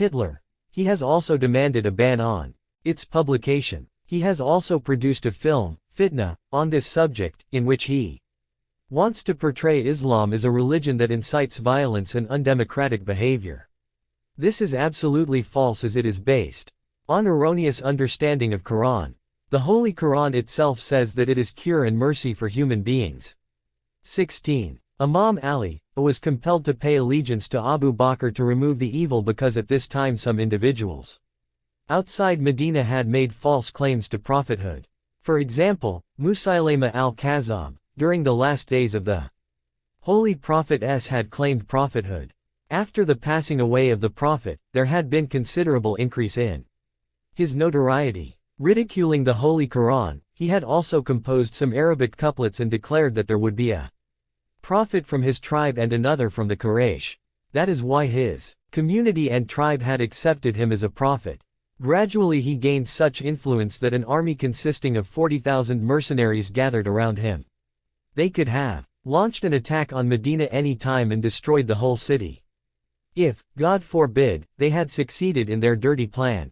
Hitler. He has also demanded a ban on its publication. He has also produced a film, Fitna, on this subject, in which he wants to portray Islam as a religion that incites violence and undemocratic behavior. This is absolutely false, as it is based on erroneous understanding of Quran. The Holy Quran itself says that it is cure and mercy for human beings. 16. Imam Ali was compelled to pay allegiance to Abu Bakr to remove the evil because at this time some individuals outside Medina had made false claims to prophethood. For example, Musaylima al-Kazzab, during the last days of the Holy Prophet had claimed prophethood. After the passing away of the Prophet, there had been considerable increase in his notoriety. Ridiculing the Holy Quran, he had also composed some Arabic couplets and declared that there would be a prophet from his tribe and another from the Quraysh. That is why his community and tribe had accepted him as a prophet. Gradually he gained such influence that an army consisting of 40,000 mercenaries gathered around him. They could have launched an attack on Medina any time and destroyed the whole city. If, God forbid, they had succeeded in their dirty plan,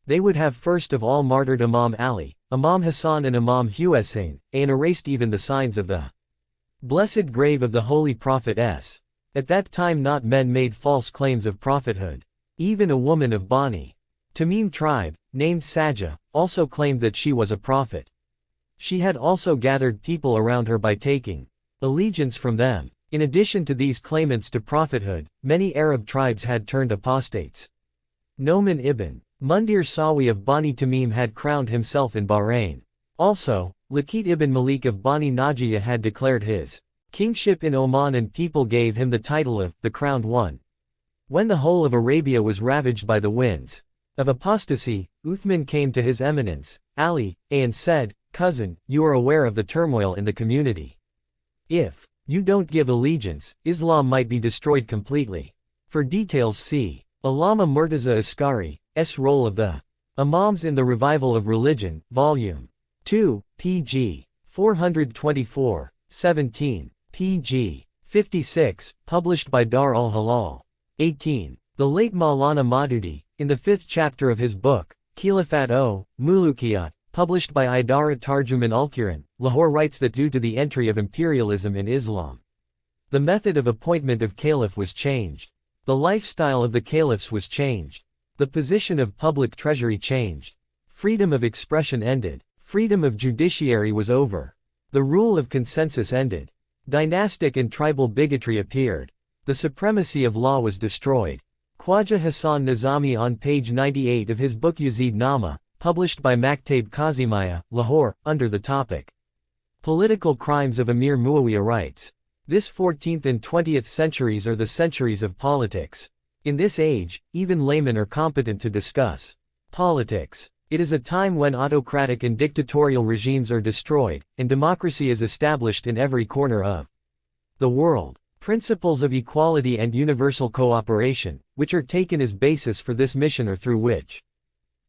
they would have first of all martyred Imam Ali, Imam Hassan and Imam Hussein, and erased even the signs of the blessed grave of the Holy Prophet. At that time not men made false claims of prophethood. Even a woman of Bani Tamim tribe, named Sajah, also claimed that she was a prophet. She had also gathered people around her by taking allegiance from them. In addition to these claimants to prophethood, many Arab tribes had turned apostates. Noman ibn Mundir Sawi of Bani Tamim had crowned himself in Bahrain. Also, Laqit ibn Malik of Bani Najiyah had declared his kingship in Oman, and people gave him the title of the Crowned One. When the whole of Arabia was ravaged by the winds of apostasy, Uthman came to his eminence, Ali, and said, "Cousin, you are aware of the turmoil in the community. If you don't give allegiance, Islam might be destroyed completely." For details see Allama Murtaza Askari, Role of the Imams in the Revival of Religion, Volume 2, pg. 424, 17, pg. 56, published by Dar al-Halal. 18. The late Maulana Maududi, in the 5th chapter of his book, Khilafat o Mulukiyat, published by Idara Tarjuman Ulquran, Lahore, writes that due to the entry of imperialism in Islam, the method of appointment of caliph was changed. The lifestyle of the caliphs was changed. The position of public treasury changed. Freedom of expression ended. Freedom of judiciary was over. The rule of consensus ended. Dynastic and tribal bigotry appeared. The supremacy of law was destroyed. Khwaja Hassan Nizami, on page 98 of his book Yazid Nama, published by Maktab Kazimiyya, Lahore, under the topic Political Crimes of Amir Muawiyah, writes, "This 14th and 20th centuries are the centuries of politics. In this age, even laymen are competent to discuss politics. It is a time when autocratic and dictatorial regimes are destroyed, and democracy is established in every corner of the world. Principles of equality and universal cooperation, which are taken as basis for this mission or through which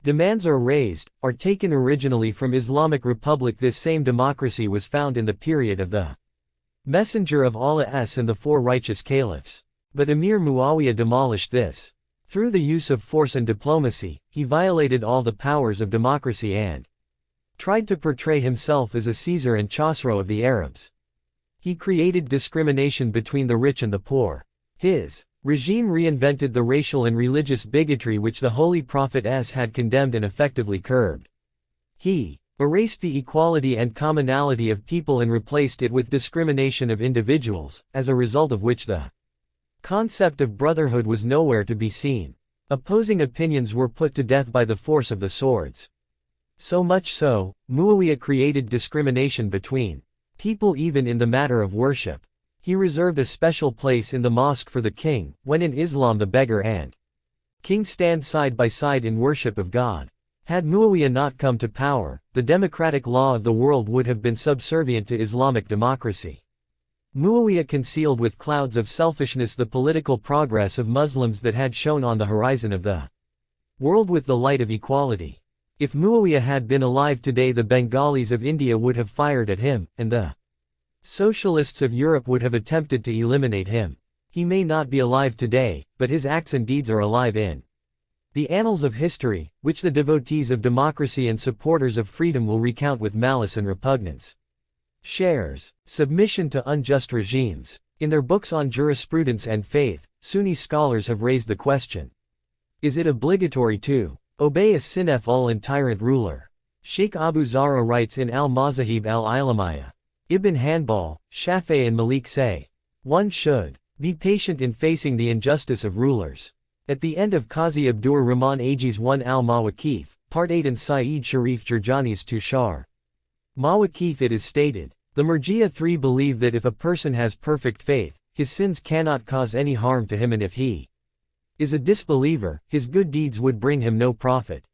demands are raised, are taken originally from Islamic Republic. This same democracy was found in the period of the Messenger of Allah and the four righteous caliphs. But Amir Muawiyah demolished this. Through the use of force and diplomacy, he violated all the powers of democracy and tried to portray himself as a Caesar and Chosroe of the Arabs. He created discrimination between the rich and the poor. His regime reinvented the racial and religious bigotry which the Holy Prophet had condemned and effectively curbed. He erased the equality and commonality of people and replaced it with discrimination of individuals, as a result of which the concept of brotherhood was nowhere to be seen. Opposing opinions were put to death by the force of the swords. So much so, Muawiyah created discrimination between people even in the matter of worship. He reserved a special place in the mosque for the king, when in Islam the beggar and king stand side by side in worship of God. Had Muawiyah not come to power, the democratic law of the world would have been subservient to Islamic democracy. Muawiyah concealed with clouds of selfishness the political progress of Muslims that had shone on the horizon of the world with the light of equality. If Muawiyah had been alive today, the Bengalis of India would have fired at him, and the socialists of Europe would have attempted to eliminate him. He may not be alive today, but his acts and deeds are alive in The annals of history, which the devotees of democracy and supporters of freedom will recount with malice and repugnance. Shares. Submission to unjust regimes. In their books on jurisprudence and faith, Sunni scholars have raised the question. Is it obligatory to obey a sinful and tyrant ruler? Sheikh Abu Zahra writes in Al-Mazahib al-Ilamiyya. Ibn Hanbal, Shafi'i and Malik say, one should be patient in facing the injustice of rulers. At the end of Qazi Abdur Rahman Aji's 1 al-Mawaqif, Part 8 and Sa'id Sharif Jurjani's Tushar Mawaqif it is stated, the Murji'a 3 believe that if a person has perfect faith, his sins cannot cause any harm to him, and if he is a disbeliever, his good deeds would bring him no profit.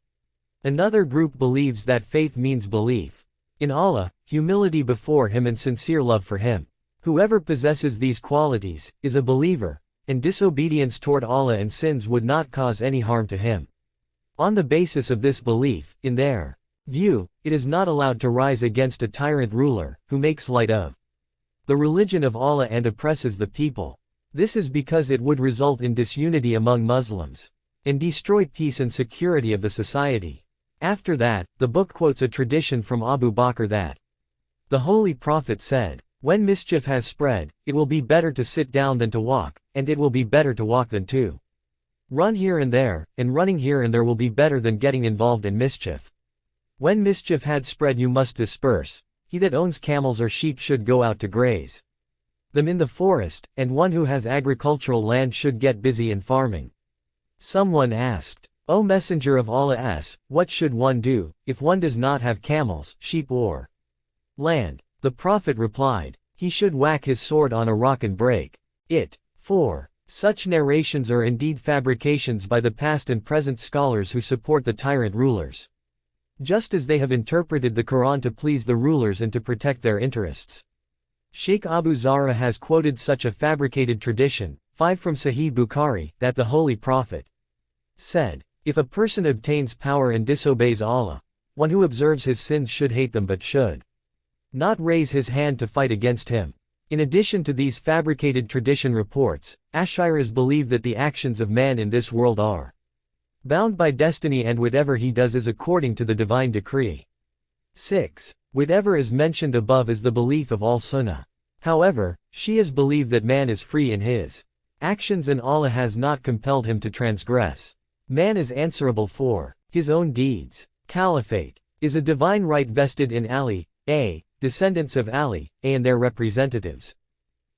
Another group believes that faith means belief in Allah, humility before Him and sincere love for Him. Whoever possesses these qualities is a believer, and disobedience toward Allah and sins would not cause any harm to him. On the basis of this belief, in their view, it is not allowed to rise against a tyrant ruler, who makes light of the religion of Allah and oppresses the people. This is because it would result in disunity among Muslims, and destroy peace and security of the society. After that, the book quotes a tradition from Abu Bakr that the Holy Prophet said, when mischief has spread, it will be better to sit down than to walk, and it will be better to walk than to run here and there, and running here and there will be better than getting involved in mischief. When mischief had spread, you must disperse. He that owns camels or sheep should go out to graze them in the forest, and one who has agricultural land should get busy in farming. Someone asked, O Messenger of Allah, what should one do, if one does not have camels, sheep or land? The Prophet replied, he should whack his sword on a rock and break it. 4. Such narrations are indeed fabrications by the past and present scholars who support the tyrant rulers, just as they have interpreted the Quran to please the rulers and to protect their interests. Sheikh Abu Zahra has quoted such a fabricated tradition, 5 from Sahih Bukhari, that the Holy Prophet said, if a person obtains power and disobeys Allah, one who observes his sins should hate them but should not raise his hand to fight against him. In addition to these fabricated tradition reports, Ash'aris believe that the actions of man in this world are bound by destiny and whatever he does is according to the divine decree. 6. Whatever is mentioned above is the belief of all Sunnah. However, Shias believe that man is free in his actions and Allah has not compelled him to transgress. Man is answerable for his own deeds. Caliphate is a divine right vested in Ali, a. descendants of Ali, and their representatives.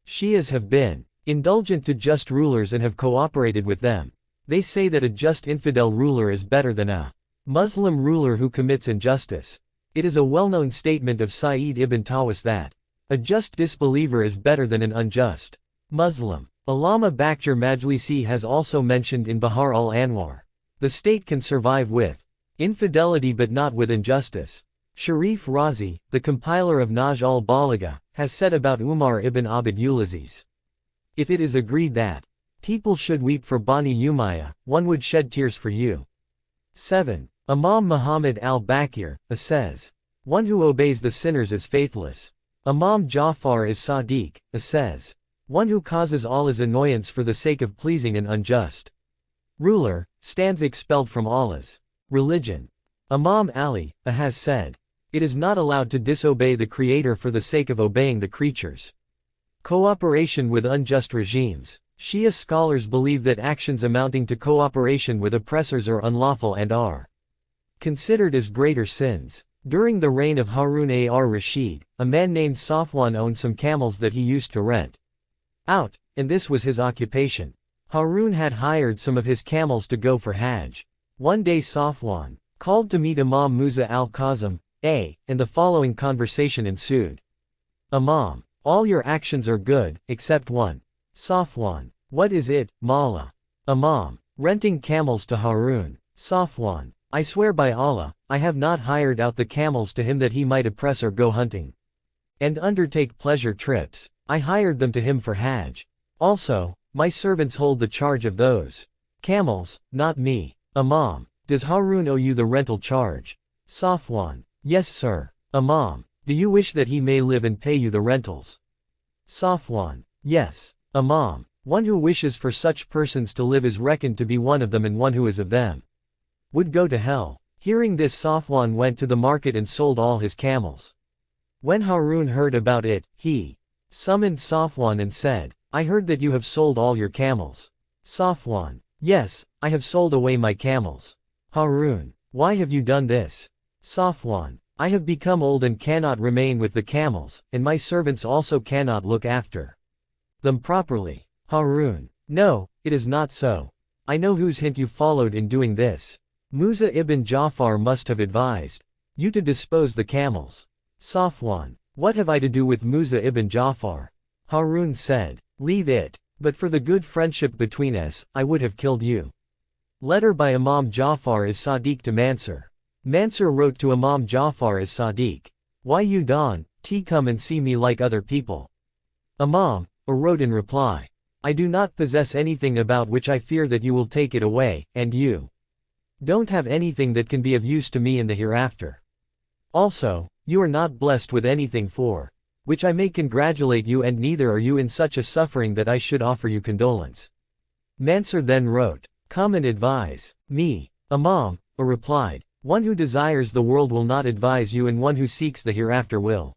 Shias have been indulgent to just rulers and have cooperated with them. They say that a just infidel ruler is better than a Muslim ruler who commits injustice. It is a well-known statement of Sa'id ibn Tawas that a just disbeliever is better than an unjust Muslim. Allama Bakhtir Majlisi has also mentioned in Bahar al-Anwar, the state can survive with infidelity but not with injustice. Sharif Razi, the compiler of Naj al-Balagha, has said about Umar ibn Abd al-Aziz, if it is agreed that people should weep for Bani Umayyah, one would shed tears for you. 7. Imam Muhammad al-Baqir says, one who obeys the sinners is faithless. Imam Ja'far is Sadiq says, one who causes Allah's annoyance for the sake of pleasing an unjust ruler, stands expelled from Allah's religion. Imam Ali has said, it is not allowed to disobey the Creator for the sake of obeying the creatures. Cooperation with unjust regimes. Shia scholars believe that actions amounting to cooperation with oppressors are unlawful and are considered as greater sins. During the reign of Harun ar-Rashid, a man named Safwan owned some camels that he used to rent out, and this was his occupation. Harun had hired some of his camels to go for Hajj. One day Safwan called to meet Imam Musa al-Kazim, and the following conversation ensued. Imam, all your actions are good, except one. Safwan, what is it, Mawla? Imam, renting camels to Harun. Safwan, I swear by Allah, I have not hired out the camels to him that he might oppress or go hunting and undertake pleasure trips. I hired them to him for Hajj. Also, my servants hold the charge of those camels, not me. Imam, does Harun owe you the rental charge? Safwan, yes sir. Imam, do you wish that he may live and pay you the rentals? Safwan, yes. Imam, one who wishes for such persons to live is reckoned to be one of them and one who is of them would go to hell. Hearing this, Safwan went to the market and sold all his camels. When Harun heard about it, he summoned Safwan and said, I heard that you have sold all your camels. Safwan, yes, I have sold away my camels. Harun, why have you done this? Safwan, I have become old and cannot remain with the camels, and my servants also cannot look after them properly. Harun, no, it is not so. I know whose hint you followed in doing this. Musa ibn Ja'far must have advised you to dispose the camels. Safwan, what have I to do with Musa ibn Ja'far? Harun said, leave it, but for the good friendship between us, I would have killed you. Letter by Imam Ja'far as Sadiq to Mansur. Mansur wrote to Imam Ja'far as Sadiq, why you don't come and see me like other people? Imam wrote in reply, I do not possess anything about which I fear that you will take it away, and you don't have anything that can be of use to me in the hereafter. Also, you are not blessed with anything for which I may congratulate you, and neither are you in such a suffering that I should offer you condolence. Mansur then wrote, come and advise me. Imam replied, one who desires the world will not advise you, and one who seeks the hereafter will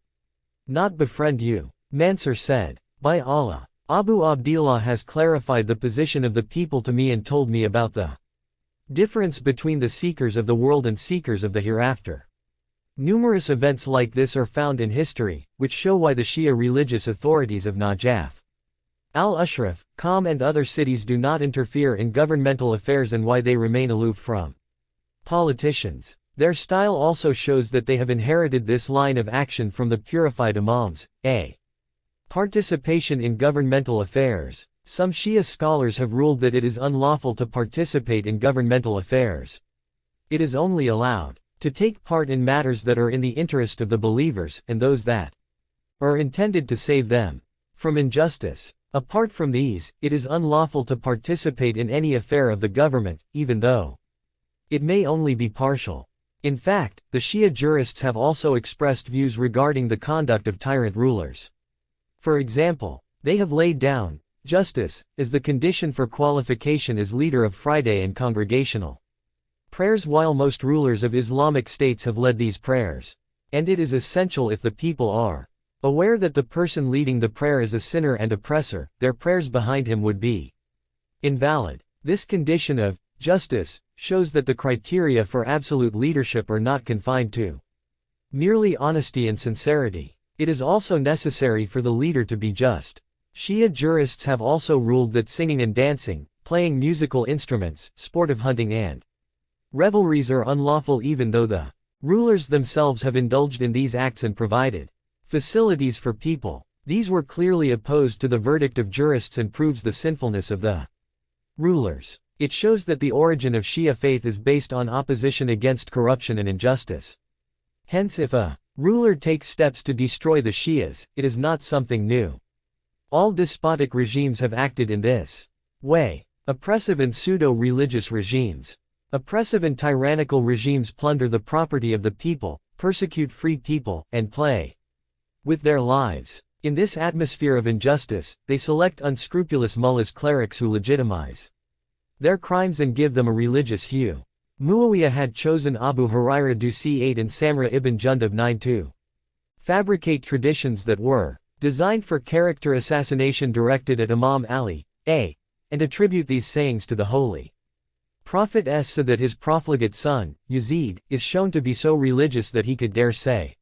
not befriend you. Mansur said, by Allah, Abu Abdillah has clarified the position of the people to me and told me about the difference between the seekers of the world and seekers of the hereafter. Numerous events like this are found in history, which show why the Shia religious authorities of Najaf, Al-Ashraf, Qom and other cities do not interfere in governmental affairs and why they remain aloof from politicians. Their style also shows that they have inherited this line of action from the purified Imams. Participation in governmental affairs. Some Shia scholars have ruled that it is unlawful to participate in governmental affairs. It is only allowed to take part in matters that are in the interest of the believers, and those that are intended to save them from injustice. Apart from these, it is unlawful to participate in any affair of the government, even though it may only be partial. In fact, the Shia jurists have also expressed views regarding the conduct of tyrant rulers. For example, they have laid down justice as the condition for qualification as leader of Friday and congregational prayers, while most rulers of Islamic states have led these prayers. And it is essential, if the people are aware that the person leading the prayer is a sinner and oppressor, their prayers behind him would be invalid. This condition of justice shows that the criteria for absolute leadership are not confined to merely honesty and sincerity. It is also necessary for the leader to be just. Shia jurists have also ruled that singing and dancing, playing musical instruments, sportive hunting and revelries are unlawful, even though the rulers themselves have indulged in these acts and provided facilities for people. These were clearly opposed to the verdict of jurists and proves the sinfulness of the rulers. It shows that the origin of Shia faith is based on opposition against corruption and injustice. Hence, if a ruler takes steps to destroy the Shias, it is not something new. All despotic regimes have acted in this way. Oppressive and pseudo-religious regimes. Oppressive and tyrannical regimes plunder the property of the people, persecute free people, and play with their lives. In this atmosphere of injustice, they select unscrupulous mullahs, clerics who legitimize their crimes and give them a religious hue. Muawiyah had chosen Abu Hurairah c8 and Samra ibn Jundub 9 to fabricate traditions that were designed for character assassination directed at Imam Ali, and attribute these sayings to the Holy Prophet so that his profligate son, Yazid, is shown to be so religious that he could dare say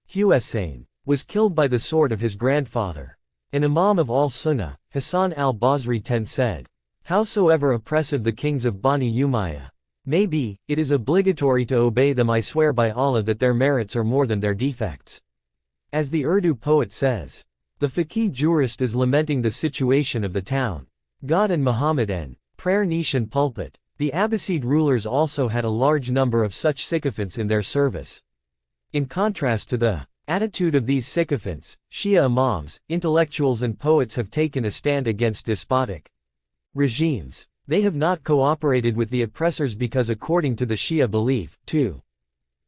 Hussein was killed by the sword of his grandfather. An Imam of al-Sunnah, Hassan al-Basri said, howsoever oppressive the kings of Bani Umayyah may be, it is obligatory to obey them. I swear by Allah that their merits are more than their defects. As the Urdu poet says, the faqih jurist is lamenting the situation of the town. God and Muhammad and prayer niche and pulpit. The Abbasid rulers also had a large number of such sycophants in their service. In contrast to the attitude of these sycophants, Shia imams, intellectuals and poets have taken a stand against despotic regimes. They have not cooperated with the oppressors because, according to the Shia belief, to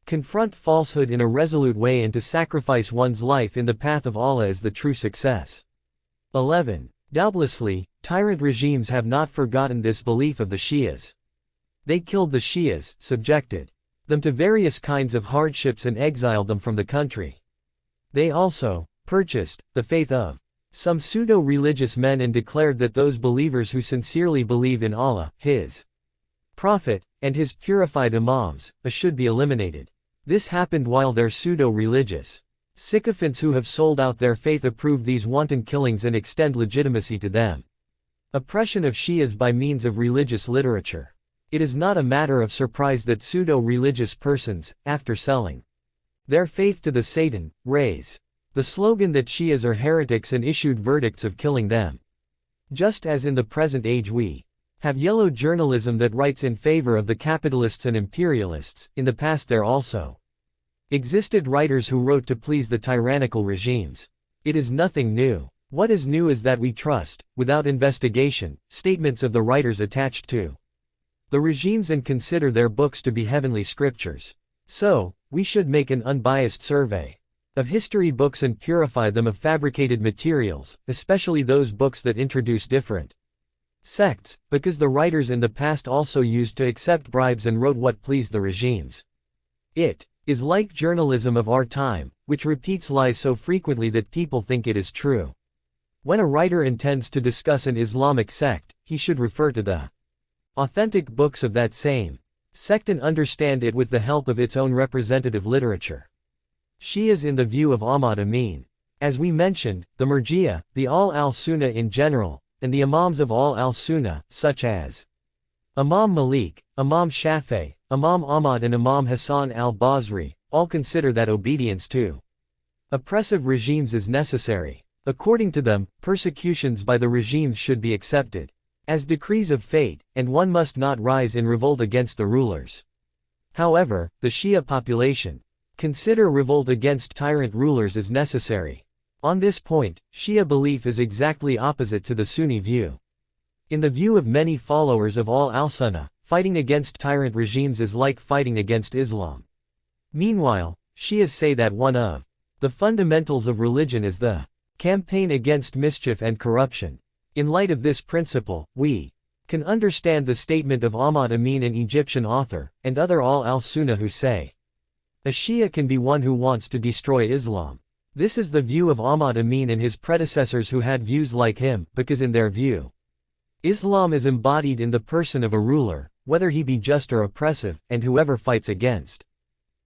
confront falsehood in a resolute way and to sacrifice one's life in the path of Allah is the true success. 11. Doubtlessly, tyrant regimes have not forgotten this belief of the Shias. They killed the Shias, subjected them to various kinds of hardships and exiled them from the country. They also purchased the faith of some pseudo-religious men and declared that those believers who sincerely believe in Allah, His Prophet, and His purified Imams, should be eliminated. This happened while their pseudo-religious sycophants who have sold out their faith approve these wanton killings and extend legitimacy to them. Oppression of Shias by means of religious literature. It is not a matter of surprise that pseudo-religious persons, after selling their faith to the Satan, raise the slogan that Shias are heretics and issued verdicts of killing them. Just as in the present age we have yellow journalism that writes in favor of the capitalists and imperialists, in the past there also existed writers who wrote to please the tyrannical regimes. It is nothing new. What is new is that we trust, without investigation, statements of the writers attached to the regimes and consider their books to be heavenly scriptures. So, we should make an unbiased survey of history books and purify them of fabricated materials, especially those books that introduce different sects, because the writers in the past also used to accept bribes and wrote what pleased the regimes. It is like journalism of our time, which repeats lies so frequently that people think it is true. When a writer intends to discuss an Islamic sect, he should refer to the authentic books of that same sect and understand it with the help of its own representative literature. Shias in the view of Ahmad Amin. As we mentioned, the Murji'a, the al-Sunnah in general, and the Imams of al-Sunnah, such as Imam Malik, Imam Shafi'i, Imam Ahmad and Imam Hassan al-Basri, all consider that obedience to oppressive regimes is necessary. According to them, persecutions by the regimes should be accepted as decrees of fate, and one must not rise in revolt against the rulers. However, the Shia population consider revolt against tyrant rulers as necessary. On this point, Shia belief is exactly opposite to the Sunni view. In the view of many followers of al-Sunnah, fighting against tyrant regimes is like fighting against Islam. Meanwhile, Shias say that one of the fundamentals of religion is the campaign against mischief and corruption. In light of this principle, we can understand the statement of Ahmad Amin, an Egyptian author, and other al-Sunnah who say, a Shia can be one who wants to destroy Islam. This is the view of Ahmad Amin and his predecessors who had views like him, because in their view, Islam is embodied in the person of a ruler, whether he be just or oppressive, and whoever fights against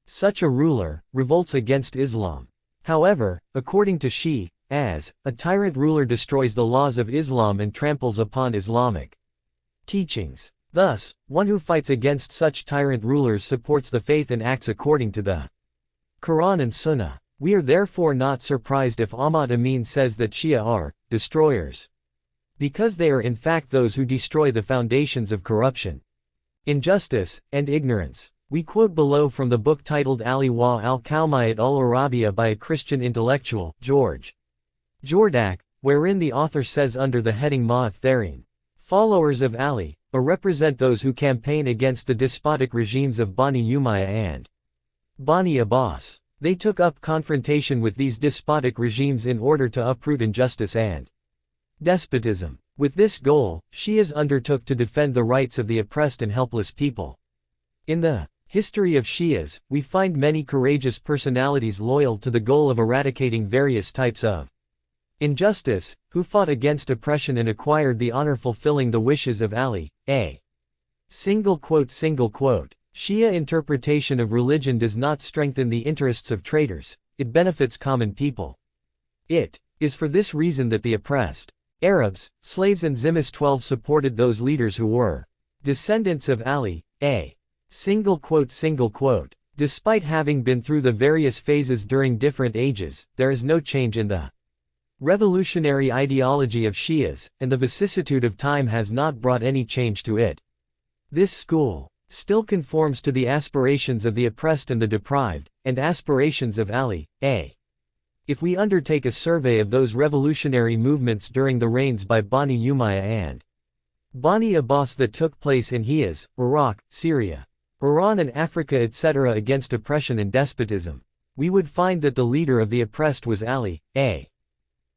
such a ruler, revolts against Islam. However, according to Shi, as a tyrant ruler destroys the laws of Islam and tramples upon Islamic teachings. Thus, one who fights against such tyrant rulers supports the faith and acts according to the Quran and Sunnah. We are therefore not surprised if Ahmad Amin says that Shia are destroyers, because they are in fact those who destroy the foundations of corruption, injustice, and ignorance. We quote below from the book titled Ali wa al-Qawmiyat al-Arabiya by a Christian intellectual, George Jordak, wherein the author says under the heading Ma'atharin, followers of Ali, represent those who campaign against the despotic regimes of Bani Umayyah and Bani Abbas. They took up confrontation with these despotic regimes in order to uproot injustice and despotism. With this goal, Shias undertook to defend the rights of the oppressed and helpless people. In the history of Shias, we find many courageous personalities loyal to the goal of eradicating various types of injustice, who fought against oppression and acquired the honor fulfilling the wishes of Ali. Shia interpretation of religion does not strengthen the interests of traitors, it benefits common people. It is for this reason that the oppressed Arabs, slaves and Zimmis 12 supported those leaders who were descendants of Ali. Despite having been through the various phases during different ages, there is no change in the revolutionary ideology of Shias, and the vicissitude of time has not brought any change to it. This school still conforms to the aspirations of the oppressed and the deprived, and aspirations of Ali. If we undertake a survey of those revolutionary movements during the reigns by Bani Umayyah and Bani Abbas that took place in Hijaz, Iraq, Syria, Iran and Africa etc. against oppression and despotism, we would find that the leader of the oppressed was Ali.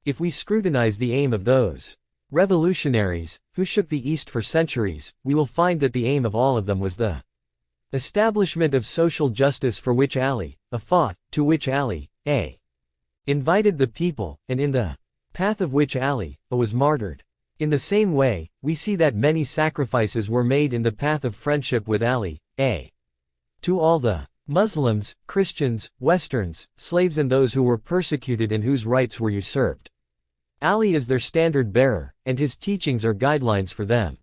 If we scrutinize the aim of those revolutionaries, who shook the East for centuries, we will find that the aim of all of them was the establishment of social justice for which Ali, fought, to which Ali, invited the people, and in the path of which Ali, was martyred. In the same way, we see that many sacrifices were made in the path of friendship with Ali, to all the Muslims, Christians, Westerns, slaves and those who were persecuted and whose rights were usurped. Ali is their standard bearer, and his teachings are guidelines for them.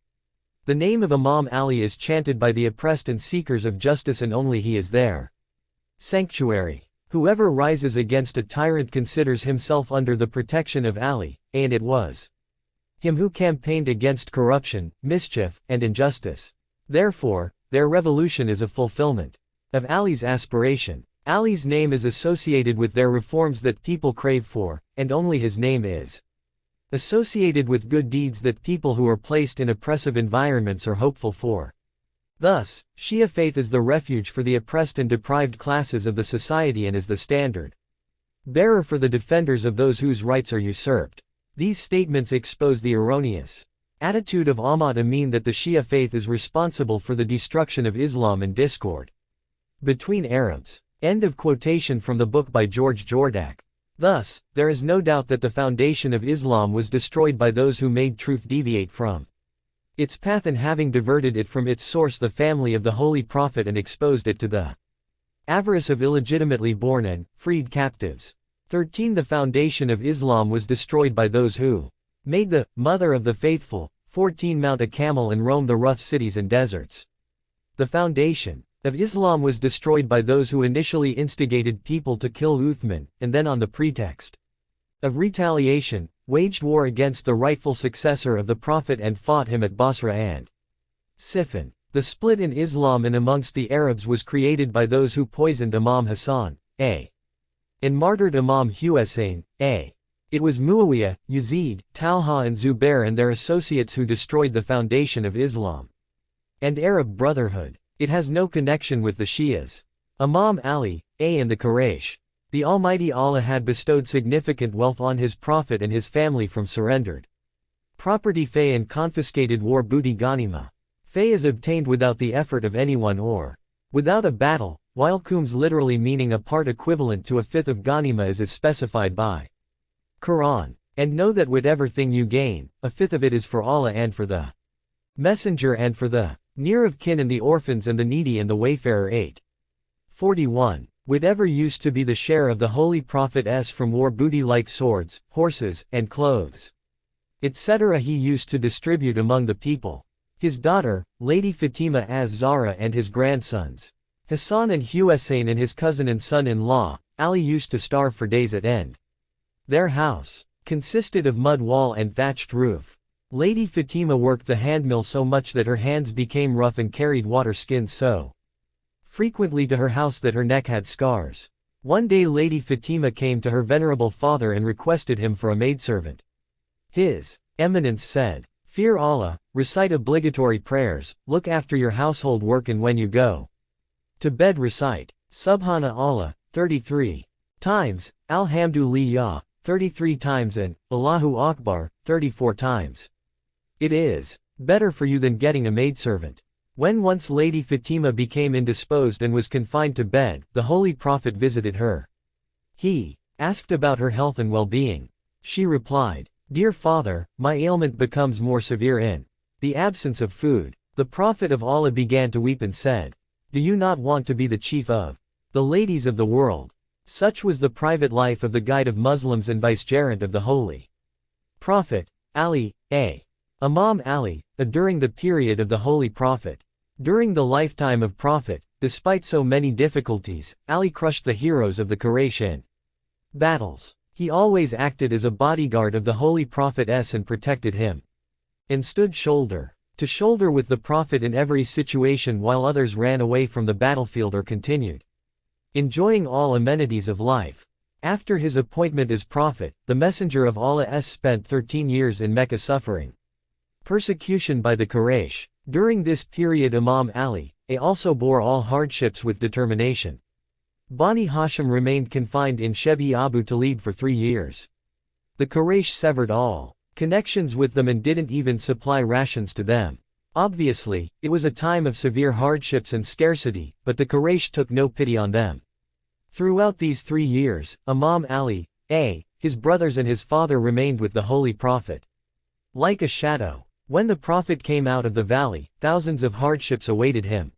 The name of Imam Ali is chanted by the oppressed and seekers of justice, and only he is their sanctuary. Whoever rises against a tyrant considers himself under the protection of Ali, and it was him who campaigned against corruption, mischief, and injustice. Therefore, their revolution is a fulfillment of Ali's aspiration. Ali's name is associated with their reforms that people crave for, and only his name is associated with good deeds that people who are placed in oppressive environments are hopeful for. Thus, Shia faith is the refuge for the oppressed and deprived classes of the society and is the standard bearer for the defenders of those whose rights are usurped. These statements expose the erroneous attitude of Ahmad Amin that the Shia faith is responsible for the destruction of Islam and discord between Arabs. End of quotation from the book by George Jordak. Thus, there is no doubt that the foundation of Islam was destroyed by those who made truth deviate from its path, and having diverted it from its source, the family of the Holy Prophet, and exposed it to the avarice of illegitimately born and freed captives. 13. The foundation of Islam was destroyed by those who made the mother of the faithful 14 mount a camel and roam the rough cities and deserts. The foundation of Islam was destroyed by those who initially instigated people to kill Uthman, and then on the pretext of retaliation, waged war against the rightful successor of the Prophet and fought him at Basra and Siffin. The split in Islam and amongst the Arabs was created by those who poisoned Imam Hassan, and martyred Imam Hussein, It was Muawiyah, Yazid, Talha and Zubair and their associates who destroyed the foundation of Islam and Arab brotherhood. It has no connection with the Shias. Imam Ali, and the Quraysh. The Almighty Allah had bestowed significant wealth on his Prophet and his family from surrendered property fay and confiscated war booty ghanima. Fay is obtained without the effort of anyone or without a battle, while khums literally meaning a part equivalent to a fifth of ghanima is specified by Quran. And know that whatever thing you gain, a fifth of it is for Allah and for the Messenger and for the near of kin and the orphans and the needy and the wayfarer. 8:41. Whatever used to be the share of the Holy Prophet from war booty like swords, horses, and clothes, etc. he used to distribute among the people. His daughter, Lady Fatima az-Zahra and his grandsons, Hassan and Hussein and his cousin and son-in-law, Ali used to starve for days at end. Their house consisted of mud wall and thatched roof. Lady Fatima worked the handmill so much that her hands became rough and carried water skins so frequently to her house that her neck had scars. One day Lady Fatima came to her venerable father and requested him for a maidservant. His Eminence said, "Fear Allah, recite obligatory prayers, look after your household work, and when you go to bed recite Subhana Allah 33 times, Alhamdulillah 33 times and Allahu Akbar 34 times. It is better for you than getting a maidservant." When once Lady Fatima became indisposed and was confined to bed, the Holy Prophet visited her. He asked about her health and well-being. She replied, "Dear father, my ailment becomes more severe in the absence of food." The Prophet of Allah began to weep and said, "Do you not want to be the chief of the ladies of the world?" Such was the private life of the guide of Muslims and vicegerent of the Holy Prophet, Ali, Imam Ali, during the period of the Holy Prophet. During the lifetime of Prophet, despite so many difficulties, Ali crushed the heroes of the Quraysh in battles. He always acted as a bodyguard of the Holy Prophet and protected him, and stood shoulder to shoulder with the Prophet in every situation while others ran away from the battlefield or continued enjoying all amenities of life. After his appointment as Prophet, the Messenger of Allah spent 13 years in Mecca suffering persecution by the Quraysh. During this period Imam Ali, also bore all hardships with determination. Bani Hashim remained confined in Shebi Abu Talib for 3 years. The Quraysh severed all connections with them and didn't even supply rations to them. Obviously, it was a time of severe hardships and scarcity, but the Quraysh took no pity on them. Throughout these 3 years, Imam Ali, his brothers and his father remained with the Holy Prophet. Like a shadow. When the Prophet came out of the valley, thousands of hardships awaited him.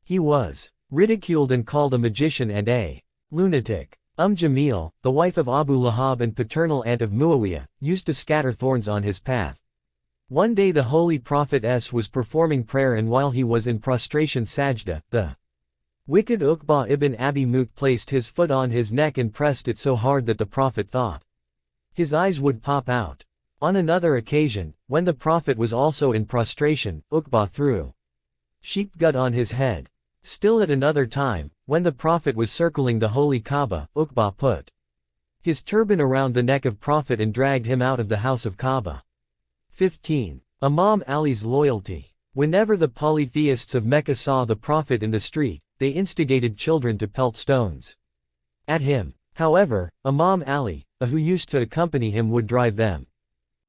He was ridiculed and called a magician and a lunatic. Jamil, the wife of Abu Lahab and paternal aunt of Muawiyah, used to scatter thorns on his path. One day the Holy Prophet was performing prayer, and while he was in prostration sajda, the wicked Uqba ibn Abi Mu'ayt placed his foot on his neck and pressed it so hard that the Prophet thought his eyes would pop out. On another occasion, when the Prophet was also in prostration, Uqba threw sheep gut on his head. Still at another time, when the Prophet was circling the Holy Kaaba, Uqba put his turban around the neck of Prophet and dragged him out of the house of Kaaba. 15. Imam Ali's loyalty. Whenever the polytheists of Mecca saw the Prophet in the street, they instigated children to pelt stones at him. However, Imam Ali, who used to accompany him, would drive them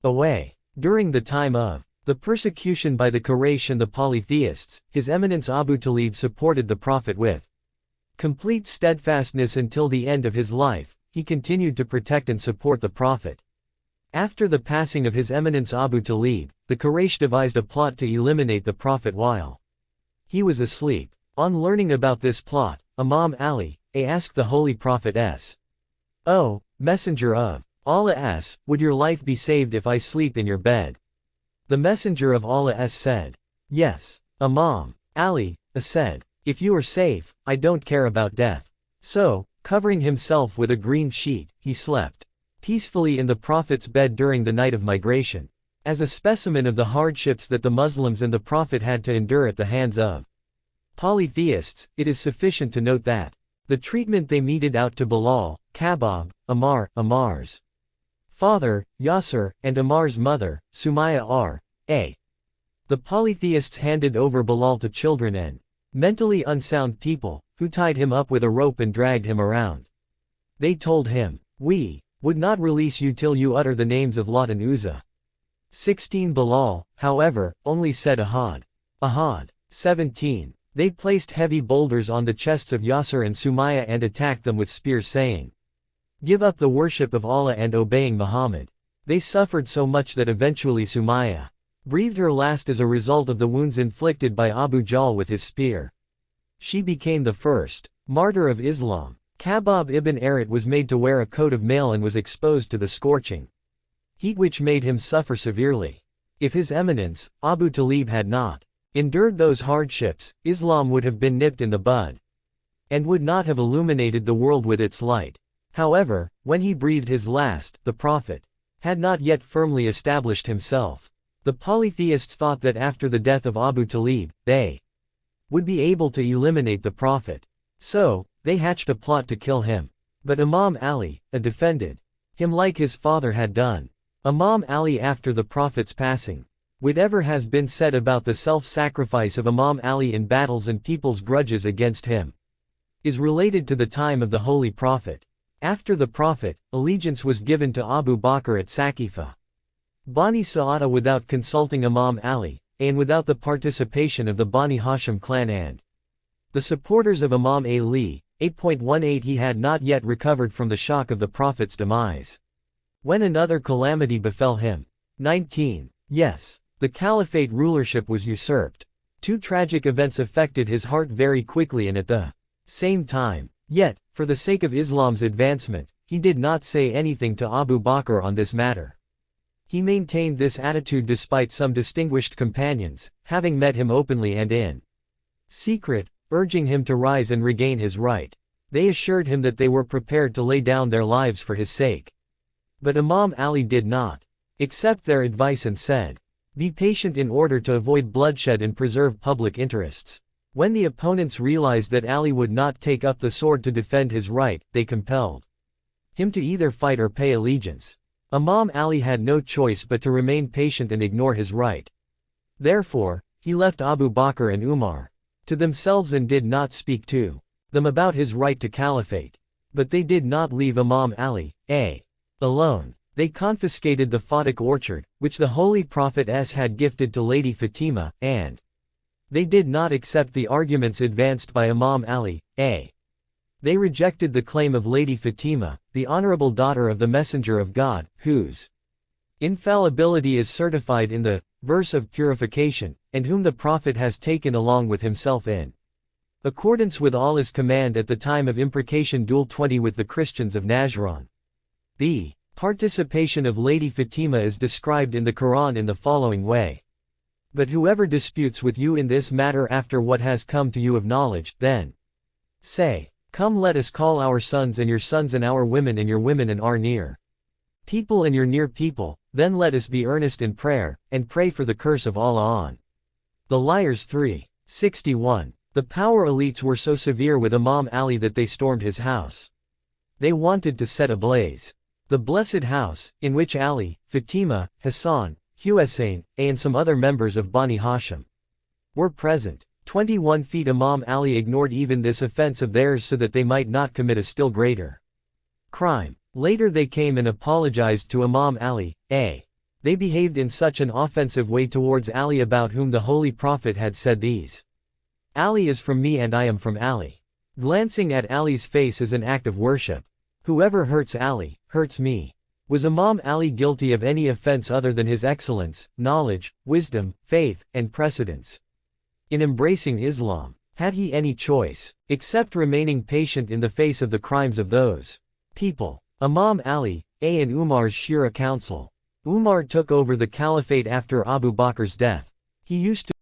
away. During the time of the persecution by the Quraysh and the polytheists, His Eminence Abu Talib supported the Prophet with complete steadfastness until the end of his life. He continued to protect and support the Prophet. After the passing of His Eminence Abu Talib, the Quraysh devised a plot to eliminate the Prophet while he was asleep. On learning about this plot, Imam Ali asked the Holy Prophet "O Messenger of Allah, would your life be saved if I sleep in your bed?" The Messenger of Allah said, "Yes." Imam Ali said, "If you are safe, I don't care about death." So, covering himself with a green sheet, he slept peacefully in the Prophet's bed during the night of migration. As a specimen of the hardships that the Muslims and the Prophet had to endure at the hands of polytheists, it is sufficient to note that the treatment they meted out to Bilal, Khabbab, Ammar, Ammar's father, Yasser, and Ammar's mother, Sumayya the polytheists handed over Bilal to children and mentally unsound people, who tied him up with a rope and dragged him around. They told him, "We would not release you till you utter the names of Lat and Uzza." 16. Bilal, however, only said Ahad. Ahad. 17. They placed heavy boulders on the chests of Yasser and Sumayya and attacked them with spears, saying, "Give up the worship of Allah and obeying Muhammad." They suffered so much that eventually Sumayya breathed her last as a result of the wounds inflicted by Abu Jahl with his spear. She became the first martyr of Islam. Khabbab ibn Arat was made to wear a coat of mail and was exposed to the scorching heat, which made him suffer severely. If His Eminence, Abu Talib, had not endured those hardships, Islam would have been nipped in the bud and would not have illuminated the world with its light. However, when he breathed his last, the Prophet had not yet firmly established himself. The polytheists thought that after the death of Abu Talib, they would be able to eliminate the Prophet. So, they hatched a plot to kill him. But Imam Ali defended him like his father had done. Imam Ali after the Prophet's passing. Whatever has been said about the self-sacrifice of Imam Ali in battles and people's grudges against him is related to the time of the Holy Prophet. After the Prophet, allegiance was given to Abu Bakr at Saqifa Bani Sa'ada without consulting Imam Ali, and without the participation of the Bani Hashim clan and the supporters of Imam Ali. 8.18 He had not yet recovered from the shock of the Prophet's demise when another calamity befell him. 19. Yes, the caliphate rulership was usurped. Two tragic events affected his heart very quickly and at the same time. Yet, for the sake of Islam's advancement, he did not say anything to Abu Bakr on this matter. He maintained this attitude despite some distinguished companions having met him openly and in secret, urging him to rise and regain his right. They assured him that they were prepared to lay down their lives for his sake. But Imam Ali did not accept their advice and said, "Be patient in order to avoid bloodshed and preserve public interests." When the opponents realized that Ali would not take up the sword to defend his right, they compelled him to either fight or pay allegiance. Imam Ali had no choice but to remain patient and ignore his right. Therefore, he left Abu Bakr and Umar to themselves and did not speak to them about his right to caliphate. But they did not leave Imam Ali alone. They confiscated the Fadak orchard, which the Holy Prophet had gifted to Lady Fatima, and they did not accept the arguments advanced by Imam Ali. They rejected the claim of Lady Fatima, the honorable daughter of the Messenger of God, whose infallibility is certified in the verse of purification, and whom the Prophet has taken along with himself in accordance with Allah's command at the time of imprecation duel 20 with the Christians of Najran. The participation of Lady Fatima is described in the Quran in the following way. But whoever disputes with you in this matter after what has come to you of knowledge, then say, come let us call our sons and your sons and our women and your women and our near people and your near people, then let us be earnest in prayer, and pray for the curse of Allah on the liars. 361. The power elites were so severe with Imam Ali that they stormed his house. They wanted to set ablaze the blessed house, in which Ali, Fatima, Hassan, Hussein, and some other members of Bani Hashim were present. 21 feet. Imam Ali ignored even this offense of theirs so that they might not commit a still greater crime. Later they came and apologized to Imam Ali. They behaved in such an offensive way towards Ali about whom the Holy Prophet had said these: Ali is from me and I am from Ali. Glancing at Ali's face is an act of worship. Whoever hurts Ali, hurts me. Was Imam Ali guilty of any offense other than his excellence, knowledge, wisdom, faith, and precedence in embracing Islam? Had he any choice, except remaining patient in the face of the crimes of those people? Imam Ali, and Umar's Shura council. Umar took over the caliphate after Abu Bakr's death. He used to